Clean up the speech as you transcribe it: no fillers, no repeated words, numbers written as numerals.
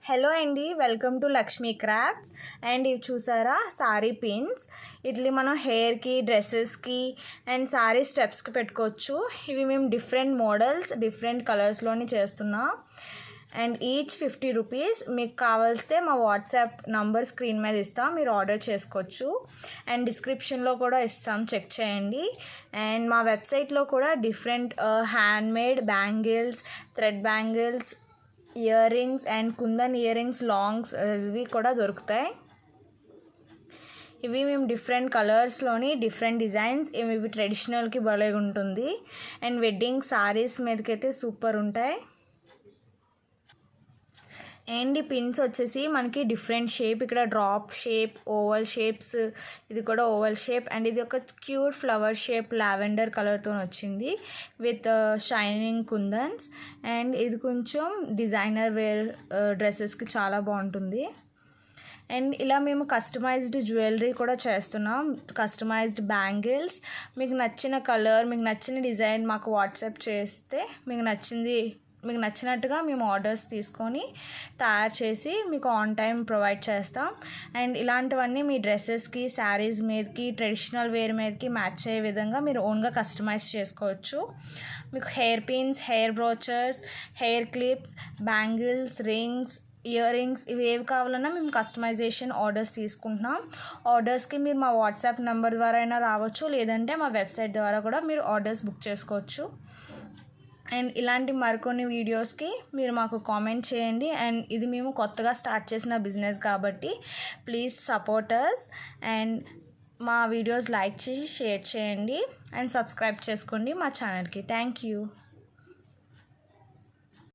Hello అండి, welcome to Lakshmi crafts. And ఇవి చూసారా సారీ పిన్స్. ఇట్లా మనం హెయిర్కి, డ్రెస్సెస్కి అండ్ సారీ స్టెప్స్కి పెట్టుకోవచ్చు. ఇవి మేము డిఫరెంట్ మోడల్స్, డిఫరెంట్ కలర్స్లోని చేస్తున్నాం. And each 50 rupees. మీకు కావాల్స్తే మా వాట్సాప్ నంబర్ స్క్రీన్ మీద ఇస్తాం, మీరు ఆర్డర్ చేసుకోవచ్చు. అండ్ డిస్క్రిప్షన్లో కూడా ఇస్తాం, చెక్ చేయండి. అండ్ మా వెబ్సైట్లో కూడా different handmade bangles, thread bangles, ear rings and kundan ear rings longs ఇవి కూడా దొరుకుతాయి. ఇవి మేము డిఫరెంట్ కలర్స్లోని డిఫరెంట్ డిజైన్స్, ఇవి ట్రెడిషనల్కి భలే ఉంటుంది. అండ్ వెడ్డింగ్ సారీస్ మీదకైతే సూపర్ ఉంటాయి. అండ్ ఈ పిన్స్ వచ్చేసి మనకి డిఫరెంట్ షేప్, ఇక్కడ డ్రాప్ షేప్, ఓవల్ షేప్స్, ఇది కూడా ఓవల్ షేప్. అండ్ ఇది ఒక క్యూట్ ఫ్లవర్ షేప్ లావెండర్ కలర్తో వచ్చింది విత్ షైనింగ్ కుందన్స్. అండ్ ఇది కొంచెం డిజైనర్ వేర్ డ్రెస్సెస్కి చాలా బాగుంటుంది. అండ్ ఇలా మేము కస్టమైజ్డ్ జ్యువెలరీ కూడా చేస్తున్నాం, కస్టమైజ్డ్ బ్యాంగిల్స్. మీకు నచ్చిన కలర్, మీకు నచ్చిన డిజైన్ మాకు వాట్సాప్ చేస్తే మీకు నచ్చినట్టుగా మేము ఆర్డర్స్ తీసుకొని తయారు చేసి మీకు ఆన్ టైం ప్రొవైడ్ చేస్తాం. అండ్ ఇలాంటివన్నీ మీ డ్రెస్సెస్కి, శారీస్ మీదకి, ట్రెడిషనల్ వేర్ మీదకి మ్యాచ్ అయ్యే విధంగా మీరు ఓన్గా కస్టమైజ్ చేసుకోవచ్చు. మీకు hair pins, hair brochures, hair clips, bangles, rings, ear rings, ఇవి ఏవి కావాలన్నా మేము కస్టమైజేషన్ ఆర్డర్స్ తీసుకుంటున్నాం. ఆర్డర్స్కి మీరు మా వాట్సాప్ నెంబర్ ద్వారా అయినా రావచ్చు, లేదంటే మా వెబ్సైట్ ద్వారా కూడా మీరు ఆర్డర్స్ బుక్ చేసుకోవచ్చు. అండ్ ఇలాంటి మరికొన్ని వీడియోస్కి మీరు మాకు కామెంట్ చేయండి. అండ్ ఇది మేము కొత్తగా స్టార్ట్ చేసిన బిజినెస్ కాబట్టి ప్లీజ్ సపోర్ట్ అస్. అండ్ మా వీడియోస్ లైక్ చేసి షేర్ చేయండి అండ్ సబ్స్క్రైబ్ చేసుకోండి మా ఛానల్కి. Thank you.